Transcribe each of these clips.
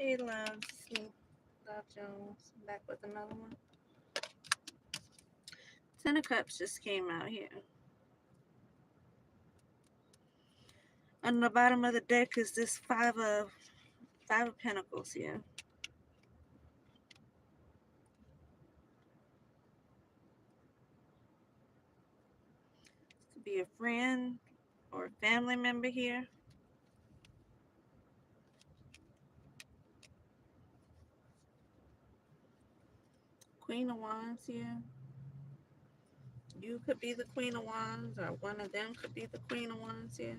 Hey, love, Sleep, Love Jones, back with another one. Ten of Cups just came out here. On the bottom of the deck is this Five of Pentacles here. Could be a friend or a family member here. Queen of Wands here. You could be the Queen of Wands, or one of them could be the Queen of Wands here.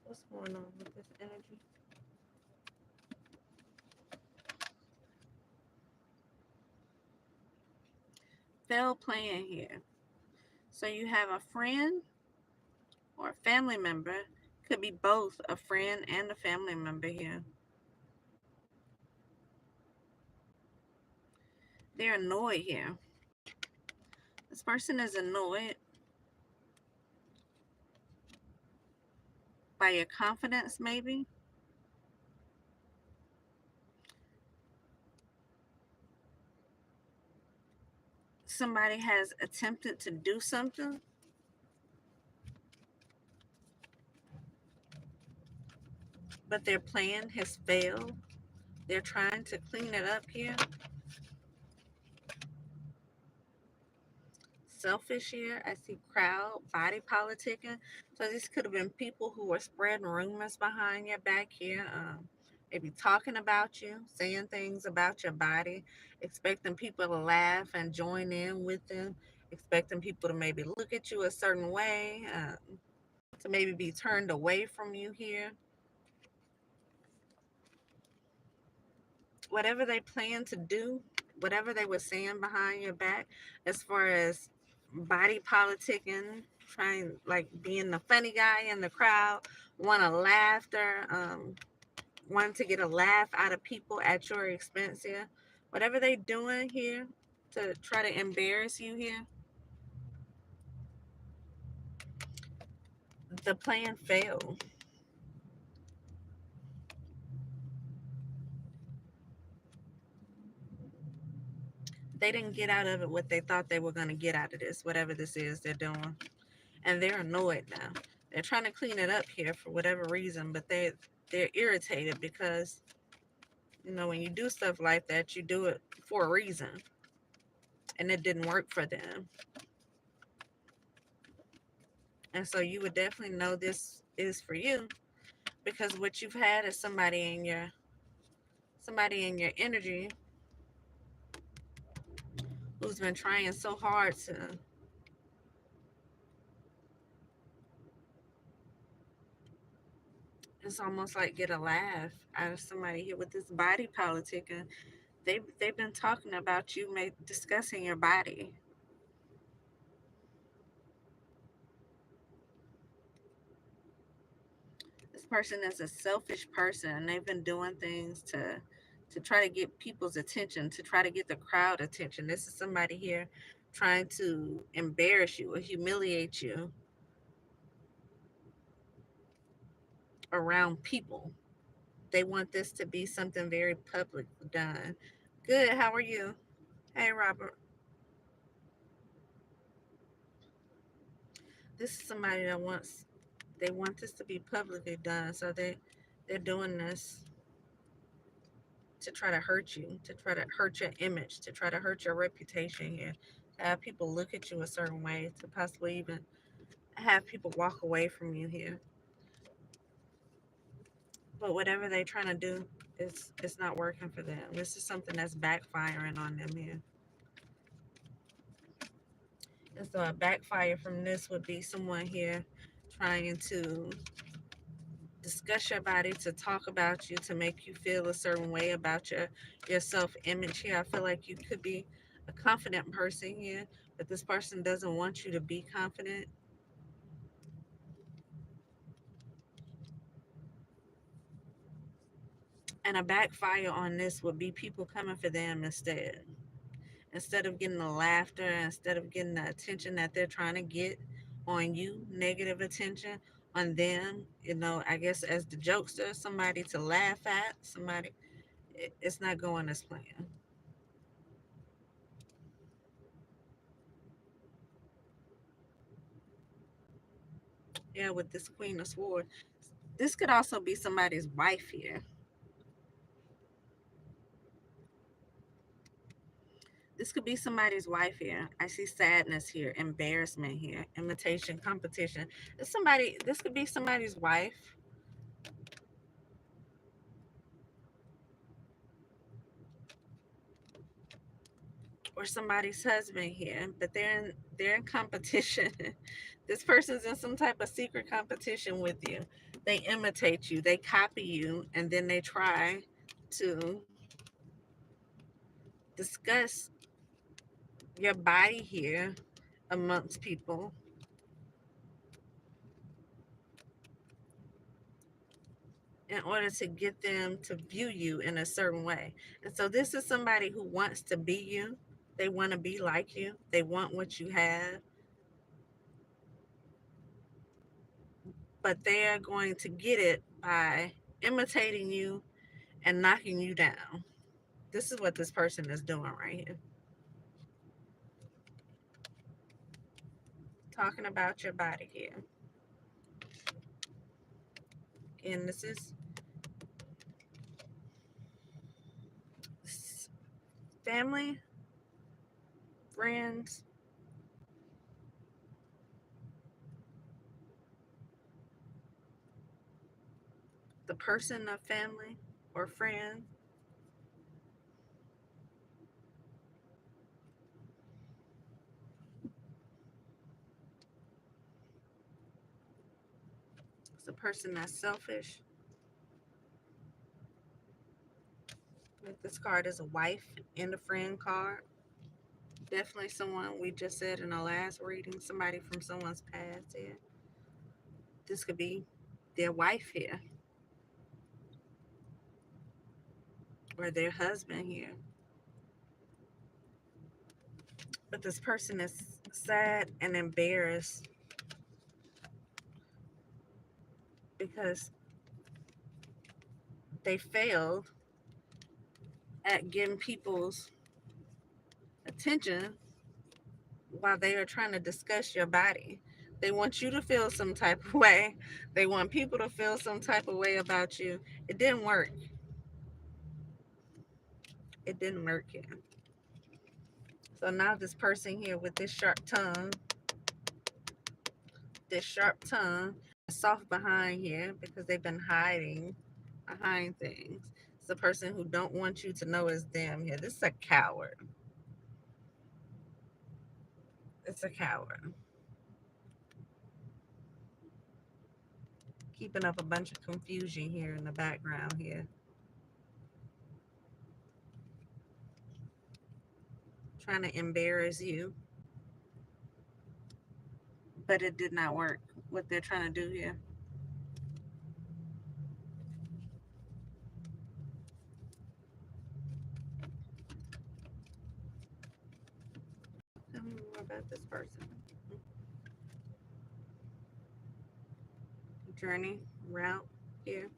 What's going on with this energy? Fail playing here. So you have a friend or a family member. Could be both a friend and a family member here. They're annoyed here. This person is annoyed by your confidence, maybe. Somebody has attempted to do something, but their plan has failed. They're trying to clean it up here. Selfish here. I see crowd, body politicking. So these could have been people who were spreading rumors behind your back here. Maybe talking about you, saying things about your body, expecting people to laugh and join in with them, expecting people to maybe look at you a certain way, to maybe be turned away from you here. Whatever they plan to do, whatever they were saying behind your back, as far as body politicking, trying like being the funny guy in the crowd, want a laughter, wanting to get a laugh out of people at your expense here. Whatever they doing here to try to embarrass you here, the plan failed. They didn't get out of it what they thought they were going to get out of this, whatever this is they're doing. And they're annoyed now. They're trying to clean it up here for whatever reason, but they're irritated because when you do stuff like that, you do it for a reason, and it didn't work for them. And so you would definitely know this is for you because what you've had is somebody in your energy who's been trying so hard to it's almost like get a laugh out of somebody here with this body politic, and they've been talking about you, discussing your body. This person is a selfish person, and they've been doing things to try to get people's attention, to try to get the crowd attention. This is somebody here trying to embarrass you or humiliate you around people. They want this to be something very public done. Good, how are you? Hey, Robert. This is somebody that they want this to be publicly done, so they're doing this to try to hurt you, to try to hurt your image, to try to hurt your reputation here, to have people look at you a certain way, to possibly even have people walk away from you here. But whatever they're trying to do, it's not working for them. This is something that's backfiring on them here. And so a backfire from this would be someone here trying to discuss your body, to talk about you, to make you feel a certain way about your self-image here. I feel like you could be a confident person here, but this person doesn't want you to be confident. And a backfire on this would be people coming for them instead. Instead of getting the laughter, instead of getting the attention that they're trying to get on you, negative attention, on them, I guess as the jokester, somebody to laugh at, somebody. It's not going as planned. Yeah, with this Queen of Swords. This could also be somebody's wife here. This could be somebody's wife here. I see sadness here, embarrassment here, imitation, competition. This could be somebody's wife or somebody's husband here, but they're in competition. This person's in some type of secret competition with you. They imitate you, they copy you, and then they try to discuss your body here amongst people in order to get them to view you in a certain way. And so this is somebody who wants to be you. They want to be like you. They want what you have, but they are going to get it by imitating you and knocking you down. This is what this person is doing right here. Talking about your body here. And this is family, friends, the person of family or friend. It's the person that's selfish. Like this card is a wife and a friend card. Definitely someone we just said in the last reading, somebody from someone's past here. This could be their wife here or their husband here. But this person is sad and embarrassed because they failed at getting people's attention while they are trying to discuss your body. They want you to feel some type of way. They want people to feel some type of way about you. It didn't work. It didn't work here. So now this person here with this sharp tongue, soft behind here because they've been hiding behind things. It's a person who don't want you to know it's them here. This is a coward. It's a coward. Keeping up a bunch of confusion here in the background here. Trying to embarrass you. But it did not work. What they're trying to do here. Tell me more about this person. Journey, route here.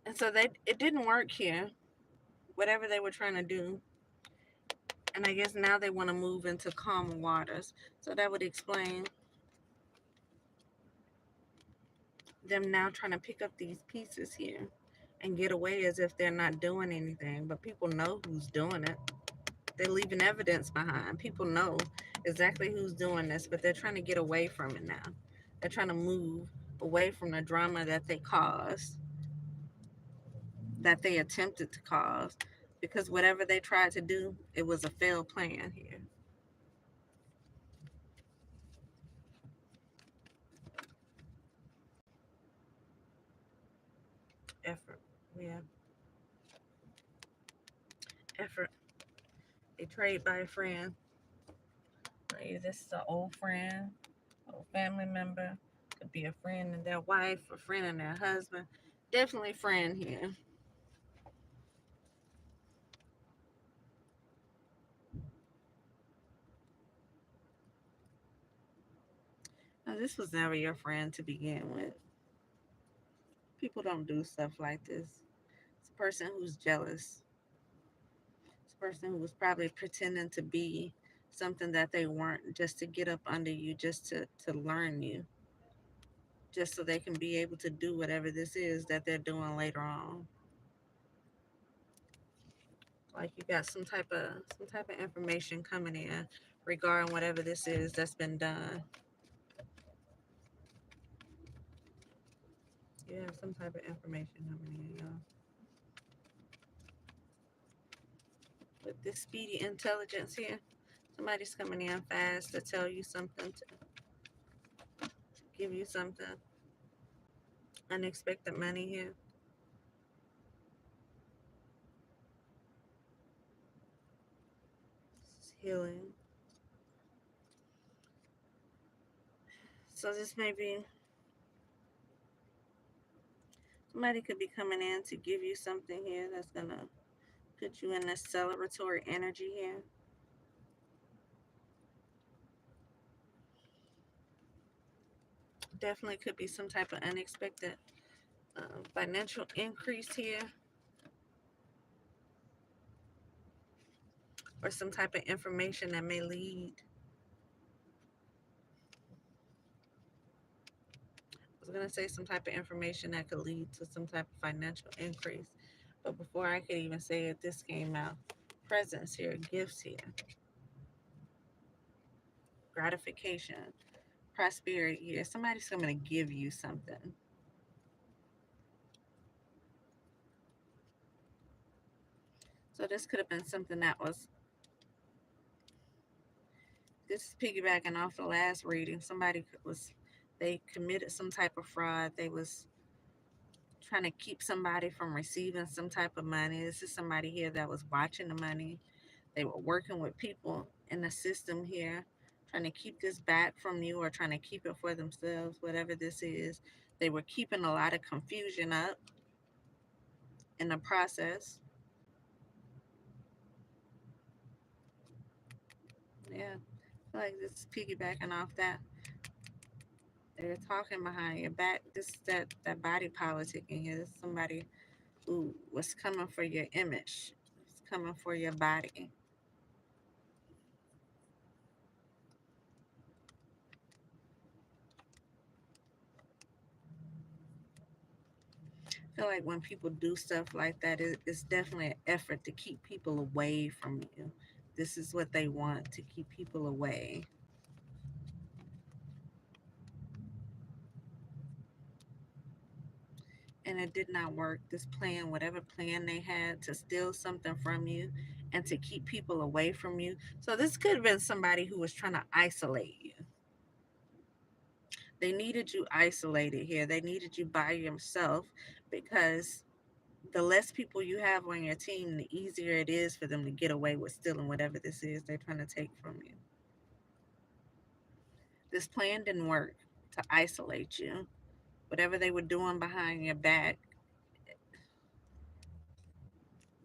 And so it didn't work here. Whatever they were trying to do. And I guess now they want to move into calmer waters. So that would explain them now trying to pick up these pieces here and get away as if they're not doing anything. But people know who's doing it. They're leaving evidence behind. People know exactly who's doing this, but they're trying to get away from it now. They're trying to move away from the drama that they caused, that they attempted to cause, because whatever they tried to do, it was a failed plan here. Effort. Yeah. Effort. Betrayed by a friend. Maybe this is an old friend, old family member. Could be a friend and their wife, a friend and their husband. Definitely friend here. This was never your friend to begin with. People don't do stuff like this. It's a person who's jealous. It's a person who was probably pretending to be something that they weren't, just to get up under you, just to learn you, just so they can be able to do whatever this is that they're doing later on. Like you got some type of information coming in regarding whatever this is that's been done. You have some type of information coming in, y'all. With this speedy intelligence here, somebody's coming in fast to tell you something, to give you something. Unexpected money here. It's healing. So this may be somebody could be coming in to give you something here that's gonna put you in this celebratory energy here. Definitely could be some type of unexpected financial increase here, or some type of information that may lead. I was gonna say some type of information that could lead to some type of financial increase, but before I could even say it, this came out. Presents here, gifts here, gratification, prosperity here. Somebody's going to give you something. So this could have been something that was, this is piggybacking off the last reading. Somebody was, they committed some type of fraud. They was trying to keep somebody from receiving some type of money. This is somebody here that was watching the money. They were working with people in the system here, trying to keep this back from you or trying to keep it for themselves, whatever this is. They were keeping a lot of confusion up in the process. Yeah, I feel like this is piggybacking off that. They're talking behind your back. This is that body politic in here. This is somebody who was coming for your image. It's coming for your body. I feel like when people do stuff like that, it's definitely an effort to keep people away from you. This is what they want, to keep people away. And it did not work. This plan, whatever plan they had to steal something from you and to keep people away from you. So this could have been somebody who was trying to isolate you. They needed you isolated here. They needed you by yourself because the less people you have on your team, the easier it is for them to get away with stealing whatever this is they're trying to take from you. This plan didn't work to isolate you. Whatever they were doing behind your back,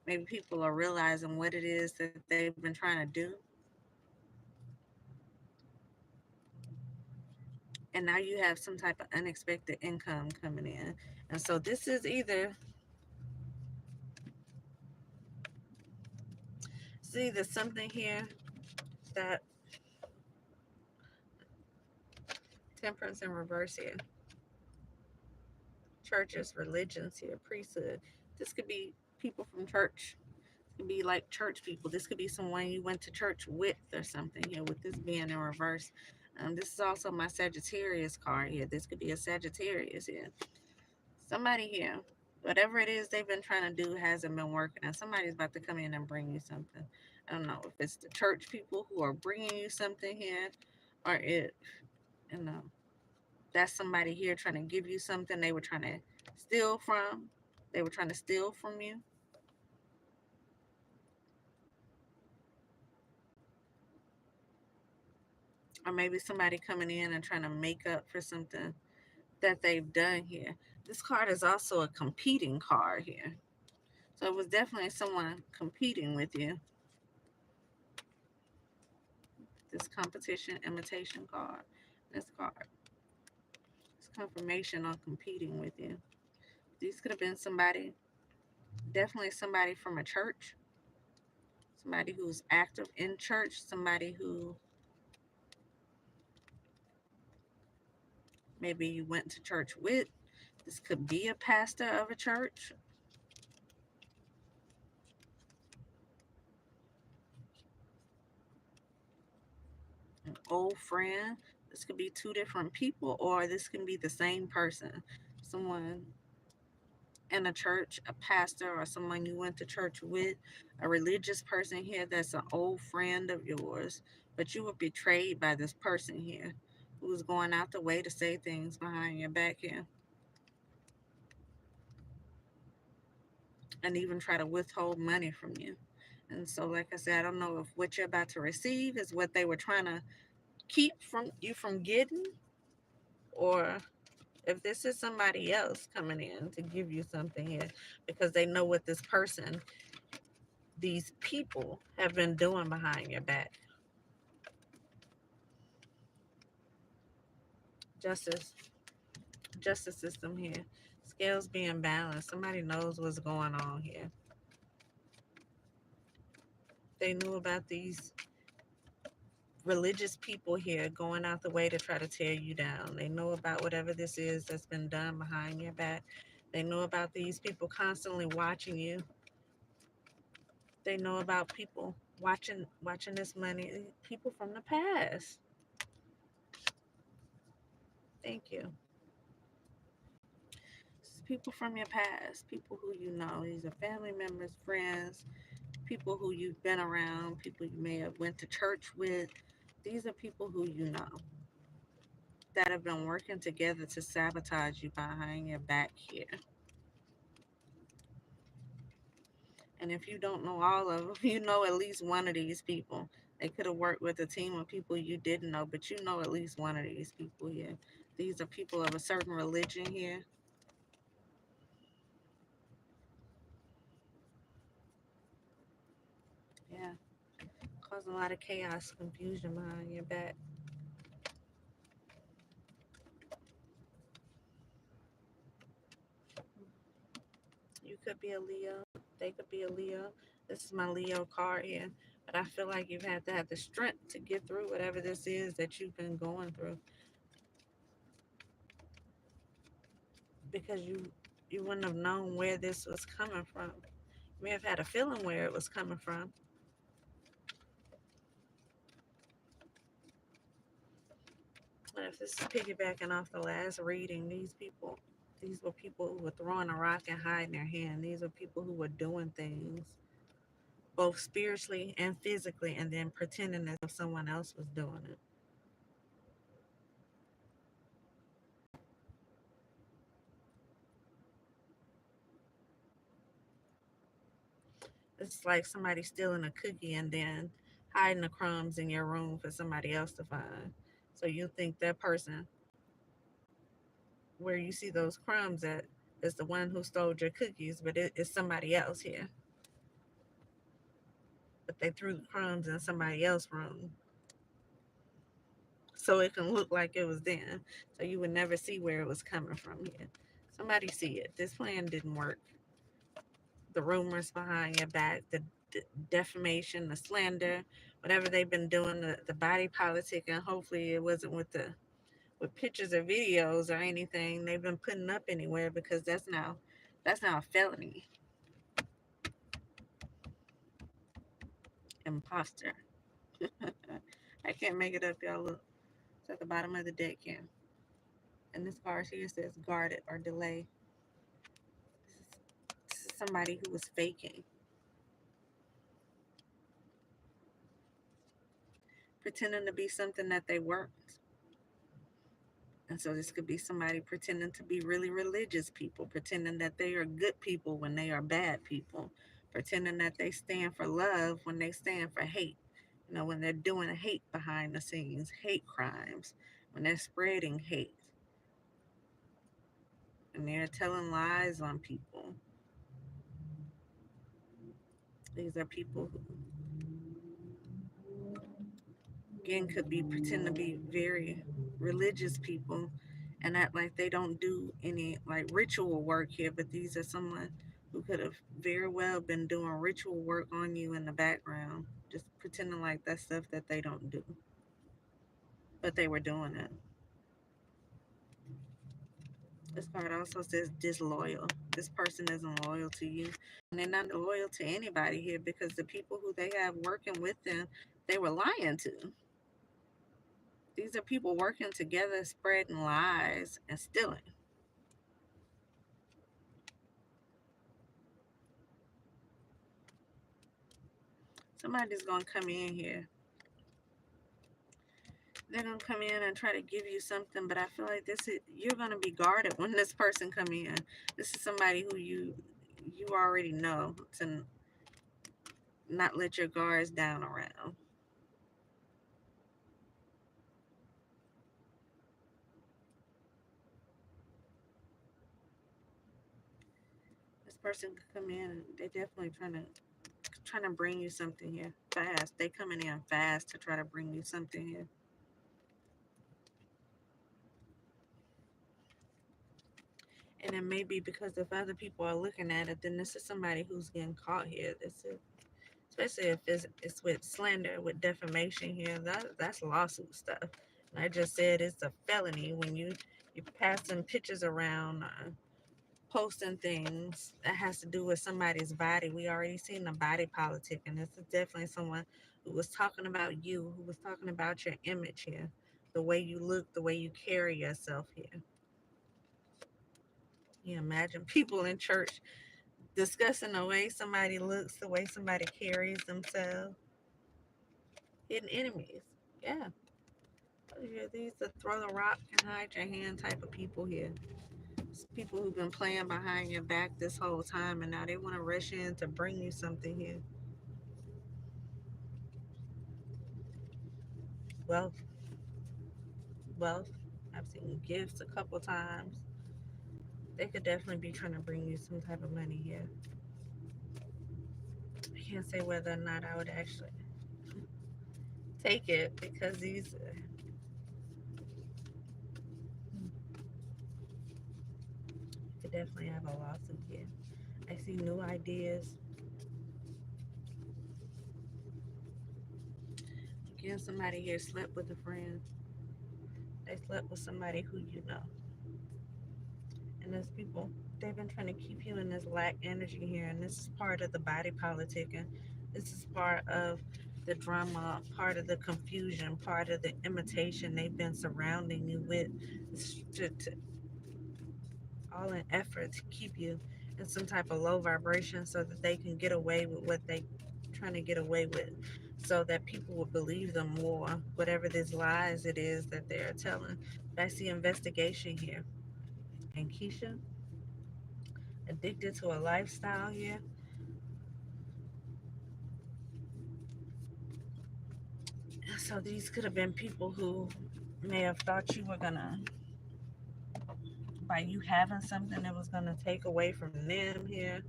maybe people are realizing what it is that they've been trying to do. And now you have some type of unexpected income coming in. And so this is either something here that temperance in reverse here, churches, religions here, priesthood. This could be people from church. It could be like church people. This could be someone you went to church with or something here, with this being in reverse. This is also my Sagittarius card here. This could be a Sagittarius here. Somebody here, whatever it is they've been trying to do hasn't been working, and somebody's about to come in and bring you something. I don't know if it's the church people who are bringing you something here, or it, you know, that's somebody here trying to give you something they were trying to steal from. They were trying to steal from you. Or maybe somebody coming in and trying to make up for something that they've done here. This card is also a competing card here. So it was definitely someone competing with you. This competition imitation card. This card. confirmation on competing with you. These could have been somebody, definitely somebody from a church, somebody who's active in church, somebody who maybe you went to church with. This could be a pastor of a church, an old friend. This could be two different people, or this can be the same person. Someone in a church, a pastor, or someone you went to church with, a religious person here that's an old friend of yours, but you were betrayed by this person here who was going out the way to say things behind your back here and even try to withhold money from you. And so, like I said, I don't know if what you're about to receive is what they were trying to keep from you from getting, or if this is somebody else coming in to give you something here because they know what this person, these people have been doing behind your back. Justice, justice system here. Scales being balanced. Somebody knows what's going on here. They knew about these religious people here going out the way to try to tear you down. They know about whatever this is that's been done behind your back. They know about these people constantly watching you. They know about people watching this money. People from the past. Thank you. People from your past, people who you know. These are family members, friends, people who you've been around, people you may have went to church with. These are people who you know that have been working together to sabotage you behind your back here. And if you don't know all of them, you know at least one of these people. They could have worked with a team of people you didn't know, but you know at least one of these people here. These are people of a certain religion here. Yeah, causing a lot of chaos, confusion behind your back. You could be a Leo. They could be a Leo. This is my Leo card here. But I feel like you've had to have the strength to get through whatever this is that you've been going through. Because you wouldn't have known where this was coming from. You may have had a feeling where it was coming from. But if this is piggybacking off the last reading, these were people who were throwing a rock and hiding their hand. These were people who were doing things both spiritually and physically and then pretending as if someone else was doing it. It's like somebody stealing a cookie and then hiding the crumbs in your room for somebody else to find. So you think that person where you see those crumbs at is the one who stole your cookies, but it's somebody else here. But they threw the crumbs in somebody else's room so it can look like it was them. So you would never see where it was coming from here. Somebody see it. This plan didn't work. The rumors behind your back, the defamation, the slander, whatever they've been doing, the body politic, and hopefully it wasn't with pictures or videos or anything they've been putting up anywhere because that's now a felony. Imposter. I can't make it up, y'all. Look, it's at the bottom of the deck here. And this card here says guarded or delay. This is somebody who was faking, pretending to be something that they weren't. And so this could be somebody pretending to be really religious people, pretending that they are good people when they are bad people, pretending that they stand for love when they stand for hate. You know, when they're doing hate behind the scenes, hate crimes, when they're spreading hate, and they're telling lies on people. These are people who, again, could be pretend to be very religious people and act like they don't do any like ritual work here, but these are someone who could have very well been doing ritual work on you in the background, just pretending like that's stuff that they don't do, but they were doing it. This card also says disloyal. This person isn't loyal to you, and they're not loyal to anybody here because the people who they have working with them, they were lying to. These are people working together, spreading lies and stealing. Somebody's gonna come in here. They're gonna come in and try to give you something, but I feel like this is you're gonna be guarded when this person come in. This is somebody who you already know to not let your guards down around. This person could come in and they definitely trying to bring you something here fast. They coming in fast to try to bring you something here. And it may be because if other people are looking at it, then this is somebody who's getting caught here. This is especially if it's with slander, with defamation here. That's lawsuit stuff. And I just said it's a felony when you passing pictures around, posting things that has to do with somebody's body. We already seen the body politic, and this is definitely someone who was talking about you, who was talking about your image here, the way you look, the way you carry yourself here. You imagine people in church discussing the way somebody looks, the way somebody carries themselves. Hidden enemies. Yeah. These are throw the rock and hide your hand type of people here. It's people who've been playing behind your back this whole time and now they want to rush in to bring you something here. Wealth, wealth. I've seen gifts a couple times. They could definitely be trying to bring you some type of money here. I can't say whether or not I would actually take it because these could definitely have a lawsuit here. I see new ideas. Again, somebody here slept with a friend. They slept with somebody who you know. And those people, they've been trying to keep you in this lack energy here. And this is part of the body politic. And this is part of the drama, part of the confusion, part of the imitation they've been surrounding you with. All in effort to keep you in some type of low vibration so that they can get away with what they trying to get away with, so that people will believe them more, whatever these lies it is that they're telling. But I see investigation here. And Keisha, addicted to a lifestyle here. So these could have been people who may have thought you were gonna, by you having something that was gonna take away from them here.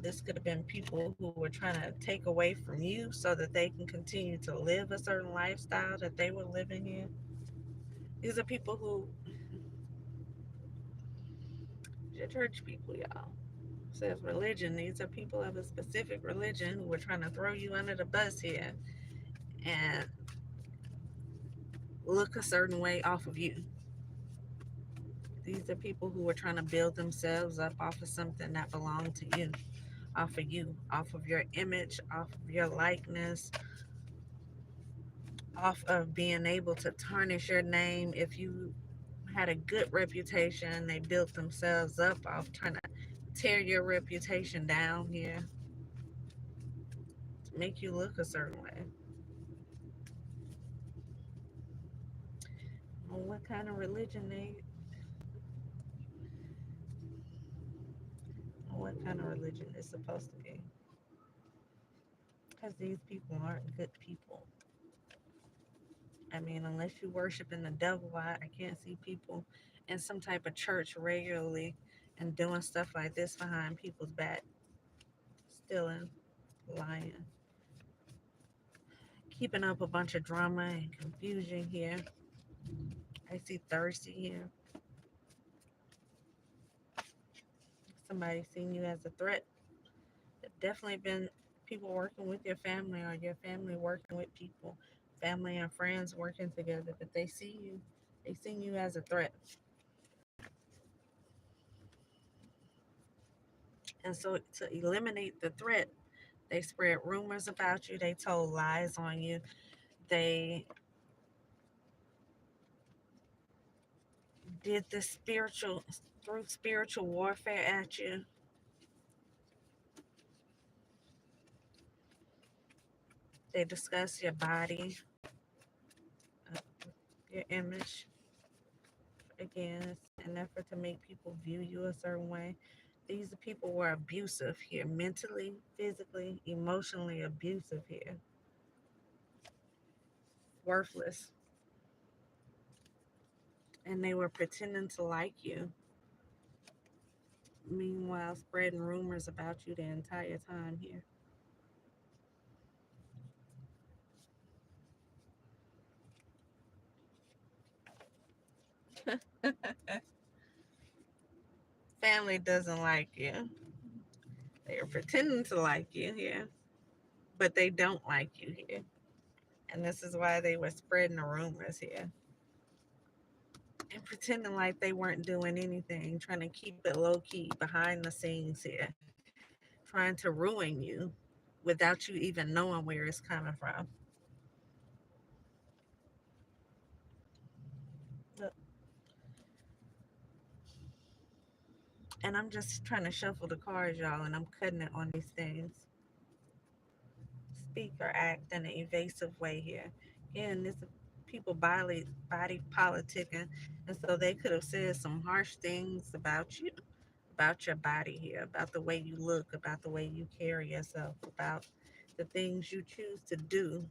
This could have been people who were trying to take away from you so that they can continue to live a certain lifestyle that they were living in. These are people who, your church people, y'all. It says religion. These are people of a specific religion who were trying to throw you under the bus here and look a certain way off of you. These are people who were trying to build themselves up off of something that belonged to you, off of you, off of your image, off of your likeness, off of being able to tarnish your name. If you had a good reputation, they built themselves up off trying to tear your reputation down here to make you look a certain way. Well, what kind of religion they, what kind of religion is supposed to be? Because these people aren't good people. I mean, unless you worship in the devil, I can't see people in some type of church regularly and doing stuff like this behind people's back, stealing, lying, keeping up a bunch of drama and confusion here. I see thirsty here. Somebody seen you as a threat. There's definitely been people working with your family or your family working with people, family and friends working together, but they seen you as a threat. And so to eliminate the threat, they spread rumors about you, they told lies on you, they did this through spiritual warfare at you. They discuss your body, uh, your image. Again, it's an effort to make people view you a certain way. These people were abusive here, mentally, physically, emotionally abusive here, worthless. And they were pretending to like you, meanwhile, spreading rumors about you the entire time here. Family doesn't like you. They are pretending to like you here, but they don't like you here. And this is why they were spreading the rumors here and pretending like they weren't doing anything, trying to keep it low key behind the scenes here, trying to ruin you without you even knowing where it's coming from. Look, and I'm just trying to shuffle the cards, y'all, and I'm cutting it on these things. Speak or act in an evasive way here. Again, this is people body politicking, and so they could have said some harsh things about you, about your body here, about the way you look, about the way you carry yourself, about the things you choose to do.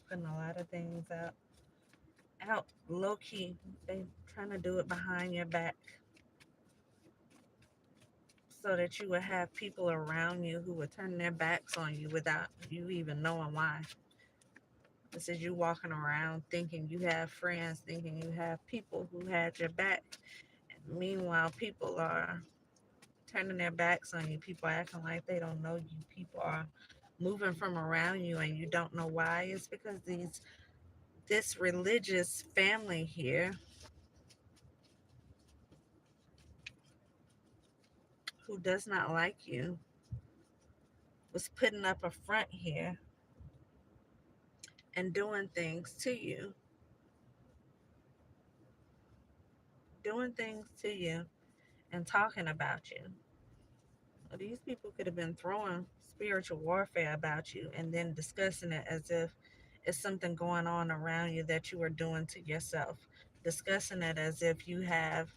Putting a lot of things out low key. They trying to do it behind your back so that you would have people around you who would turn their backs on you without you even knowing why. This is you walking around thinking you have friends, thinking you have people who had your back. Meanwhile, people are turning their backs on you. People acting like they don't know you. People are moving from around you and you don't know why. It's because this religious family here who does not like you was putting up a front here and doing things to you and talking about you. Well, these people could have been throwing spiritual warfare about you and then discussing it as if it's something going on around you that you are doing to yourself. Discussing it as if you have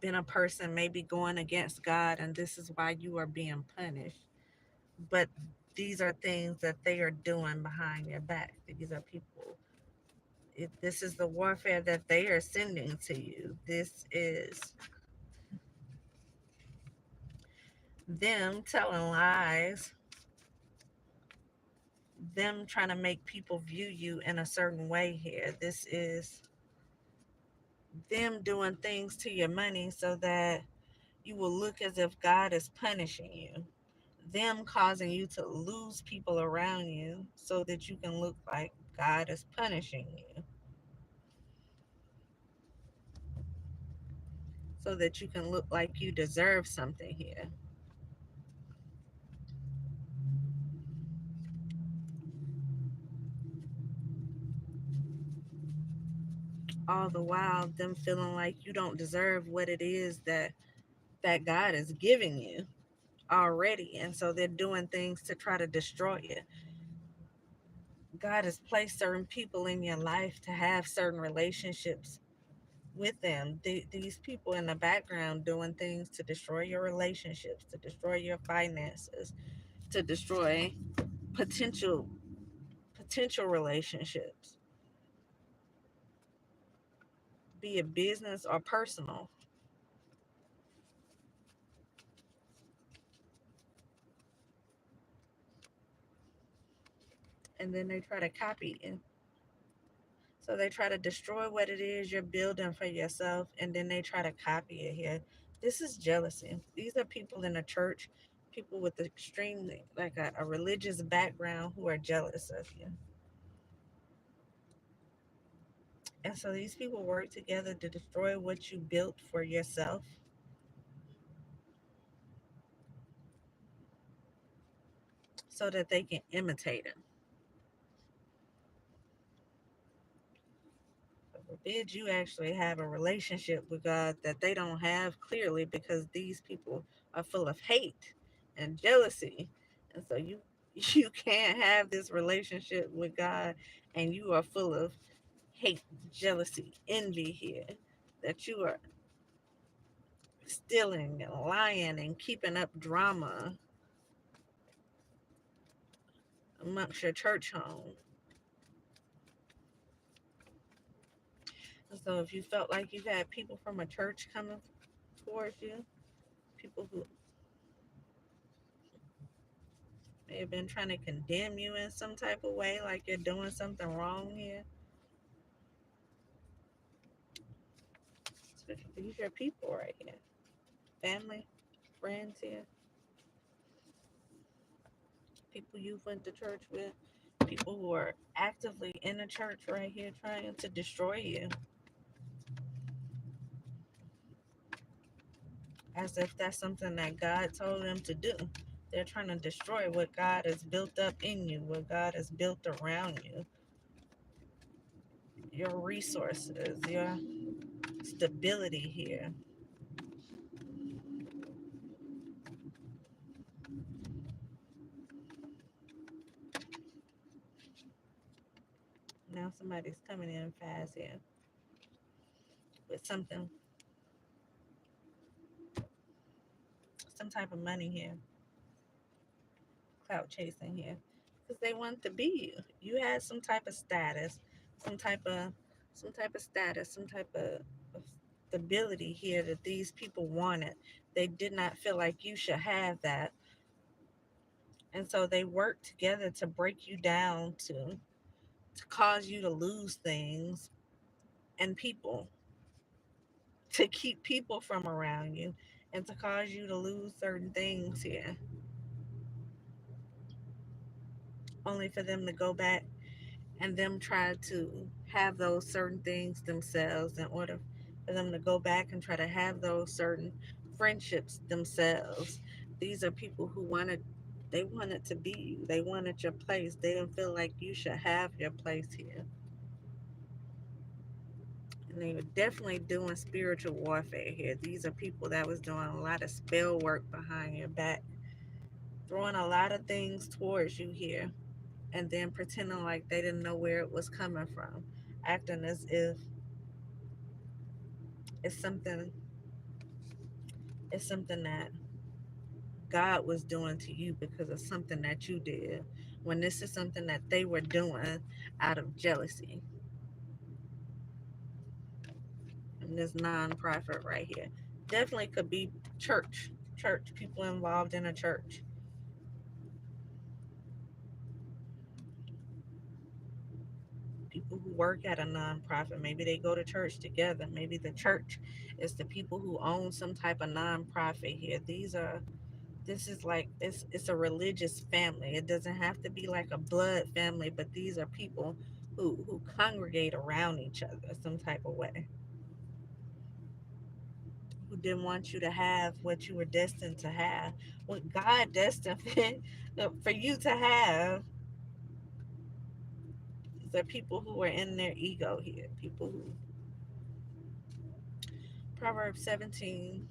been a person maybe going against God and this is why you are being punished. But these are things that they are doing behind your back. These are people. This is the warfare that they are sending to you. This is them telling lies, them trying to make people view you in a certain way here. This is them doing things to your money so that you will look as if God is punishing you. Them causing you to lose people around you so that you can look like God is punishing you, so that you can look like you deserve something here. All the while, them feeling like you don't deserve what it is that God is giving you already. And so they're doing things to try to destroy you. God has placed certain people in your life to have certain relationships with them. These people in the background doing things to destroy your relationships, to destroy your finances, to destroy potential potential relationships, be it business or personal. and then they try to copy you. So they try to destroy what it is you're building for yourself, and then they try to copy it here. This is jealousy. These are people in the church, people with extremely like a religious background who are jealous of you. And so these people work together to destroy what you built for yourself so that they can imitate it. Forbid you actually have a relationship with God that they don't have clearly because these people are full of hate and jealousy. And so you can't have this relationship with God and you are full of hate, jealousy, envy here. That you are stealing and lying and keeping up drama amongst your church home. And so if you felt like you've had people from a church coming towards you, people who may have been trying to condemn you in some type of way, like you're doing something wrong here. These are people right here. Family, friends here, people you went to church with, people who are actively in the church right here trying to destroy you. As if that's something that God told them to do. They're trying to destroy what God has built up in you, what God has built around you, your resources, your stability here. Now somebody's coming in fast here with something, some type of money here, clout chasing here, because they want to be you. You had some type of status, some type of, some type of stability here that these people wanted. They did not feel like you should have that, and so they worked together to break you down to cause you to lose things and people, to keep people from around you, and to cause you to lose certain things here, only for them to go back and them try to have those certain things themselves in order for them to go back and try to have those certain friendships themselves. These are people who wanted to be you. They wanted your place. They didn't feel like you should have your place here. And they were definitely doing spiritual warfare here. These are people that was doing a lot of spell work behind your back, throwing a lot of things towards you here, and then pretending like they didn't know where it was coming from, acting as if it's something it's something that God was doing to you because of something that you did, when this is something that they were doing out of jealousy. And this nonprofit right here definitely could be church people involved in a church, people who work at a nonprofit. Maybe they go to church together. Maybe the church is the people who own some type of nonprofit here. This is like it's a religious family. It doesn't have to be like a blood family, but these are people who congregate around each other some type of way, who didn't want you to have what you were destined to have, what God destined for you to have. These are people who are in their ego here, people who, Proverbs 17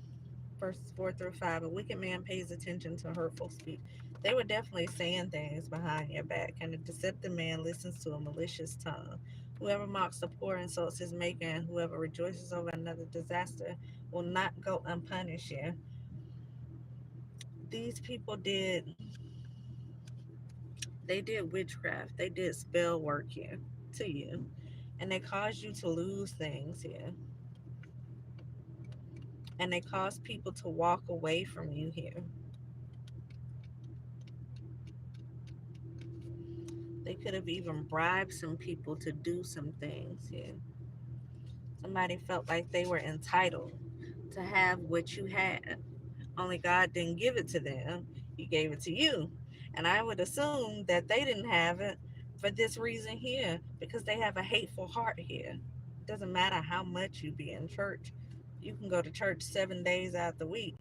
verses 4 through 5, a wicked man pays attention to hurtful speech. They were definitely saying things behind your back, and a deceptive man listens to a malicious tongue. Whoever mocks the poor insults his maker, and whoever rejoices over another disaster will not go unpunished here. These people they did witchcraft, they did spell work here to you, and they caused you to lose things here, and they caused people to walk away from you here. They could have even bribed some people to do some things. Yeah. Somebody felt like they were entitled to have what you had. Only God didn't give it to them, He gave it to you. And I would assume that they didn't have it for this reason here, because they have a hateful heart here. It doesn't matter how much you be in church. You can go to church 7 days out the week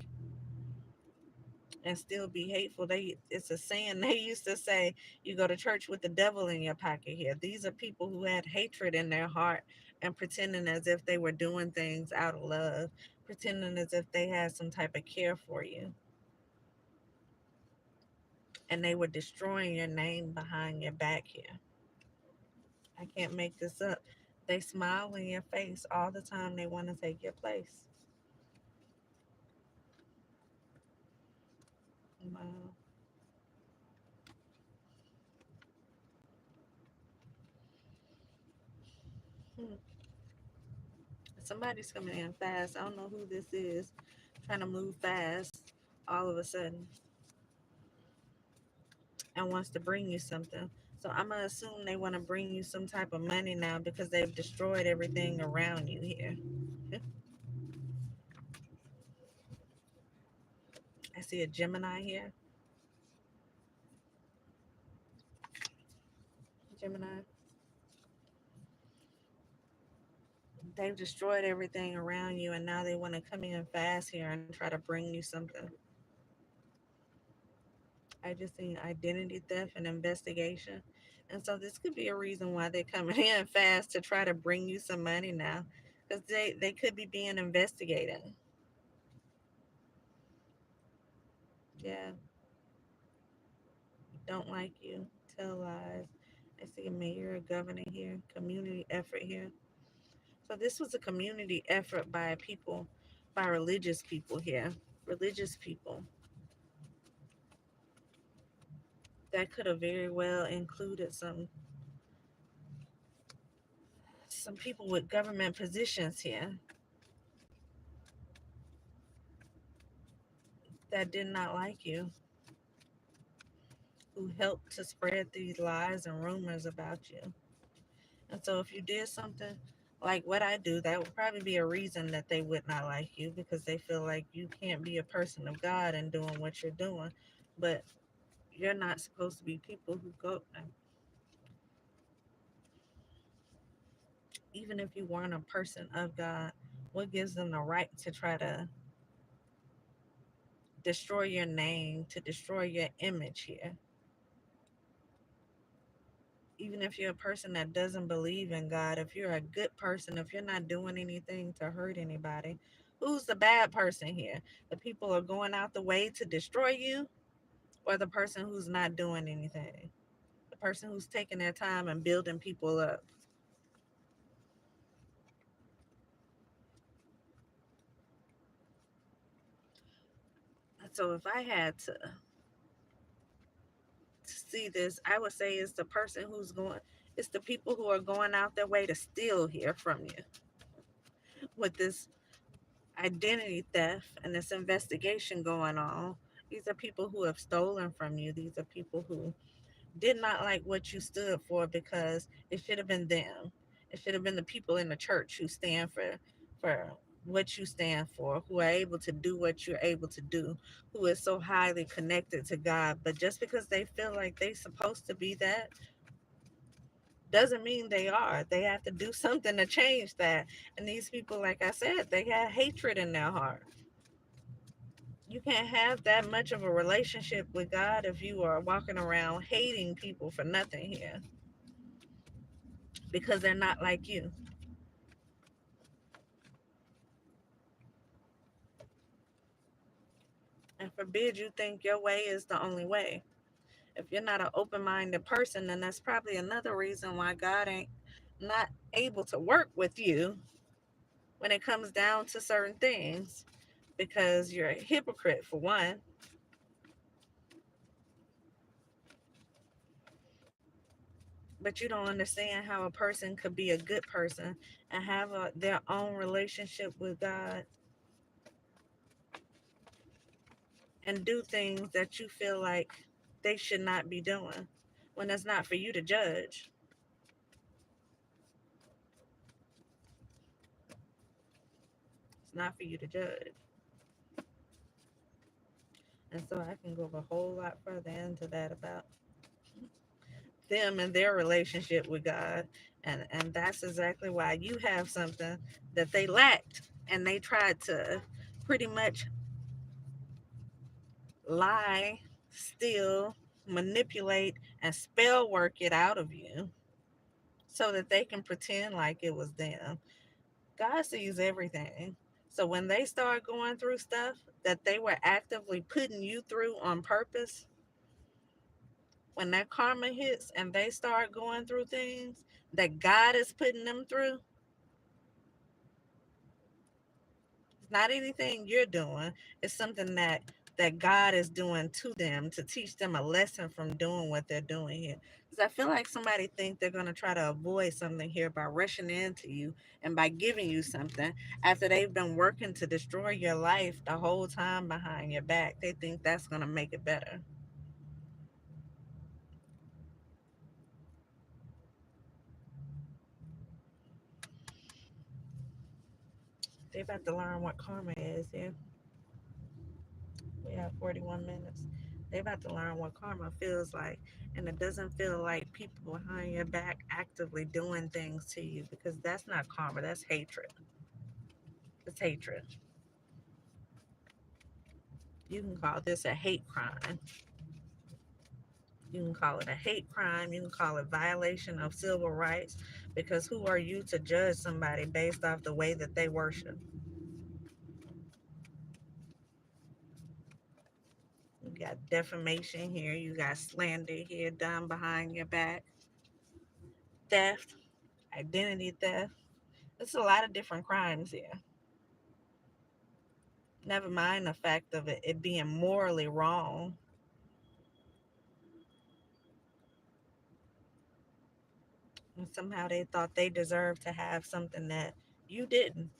and still be hateful. It's a saying they used to say, you go to church with the devil in your pocket here. These are people who had hatred in their heart and pretending as if they were doing things out of love, pretending as if they had some type of care for you. And they were destroying your name behind your back here. I can't make this up. They smile in your face all the time. They want to take your place. Wow. Hmm. Somebody's coming in fast. I don't know who this is, trying to move fast all of a sudden and wants to bring you something. So I'm going to assume they want to bring you some type of money now because they've destroyed everything around you here. I see a Gemini here. Gemini. They've destroyed everything around you and now they want to come in fast here and try to bring you something. I just seen identity theft and investigation. And so this could be a reason why they're coming in fast to try to bring you some money now. Because they could be being investigated. Yeah, don't like you. Tell lies. I see a mayor, a governor here, community effort here. So this was a community effort by people, by religious people here. Religious people. That could have very well included some people with government positions here that did not like you, who helped to spread these lies and rumors about you. And so if you did something like what I do, that would probably be a reason that they would not like you, because they feel like you can't be a person of God and doing what you're doing. But you're not supposed to be people who go, even if you weren't a person of God, what gives them the right to try to destroy your name, to destroy your image here? Even if you're a person that doesn't believe in God, if you're a good person, if you're not doing anything to hurt anybody, who's the bad person here? The people who are going out the way to destroy you, or the person who's not doing anything? The person who's taking their time and building people up. So if I had to see this, I would say it's the person who's going, it's the people who are going out their way to steal here from you with this identity theft and this investigation going on. These are people who have stolen from you. These are people who did not like what you stood for, because it should have been them. It should have been the people in the church who stand for what you stand for, who are able to do what you're able to do, who is so highly connected to God. But just because they feel like they're supposed to be that doesn't mean they are. They have to do something to change that. And these people, like I said, they had hatred in their heart. You can't have that much of a relationship with God if you are walking around hating people for nothing here, because they're not like you. And forbid you think your way is the only way. If you're not an open minded person, then that's probably another reason why God ain't not able to work with you when it comes down to certain things, because you're a hypocrite for one. But you don't understand how a person could be a good person and have their own relationship with God and do things that you feel like they should not be doing. when it's not for you to judge. It's not for you to judge. And so I can go a whole lot further into that about them and their relationship with God. And that's exactly why you have something that they lacked. And they tried to pretty much lie, steal, manipulate, and spell work it out of you so that they can pretend like it was them. God sees everything. So when they start going through stuff that they were actively putting you through on purpose, when that karma hits and they start going through things that God is putting them through, it's not anything you're doing. It's something that God is doing to them to teach them a lesson from doing what they're doing here. Because I feel like somebody think they're gonna try to avoid something here by rushing into you and by giving you something after they've been working to destroy your life the whole time behind your back. They think that's gonna make it better. They about to learn what karma is. Yeah, we have 41 minutes. They about to learn what karma feels like. And it doesn't feel like people behind your back actively doing things to you because that's not karma. That's hatred. It's hatred. You can call this a hate crime. You can call it a hate crime. You can call it violation of civil rights because who are you to judge somebody based off the way that they worship? You got defamation here. You got slander here done behind your back. Theft, identity theft. There's a lot of different crimes here. Never mind the fact of it being morally wrong. And somehow they thought they deserved to have something that you didn't.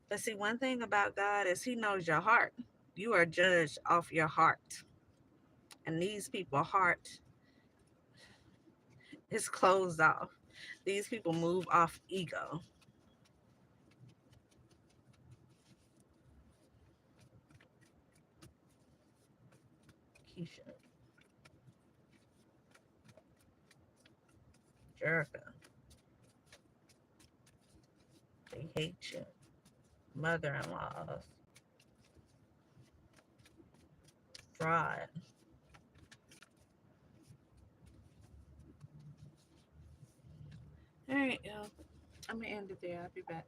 But see, one thing about God is He knows your heart. You are judged off your heart. And these people's heart is closed off. These people move off ego. Keisha, Jerica, they hate you. Mother in laws, fraud. All right, y'all. I'm going to end it there. I'll be back.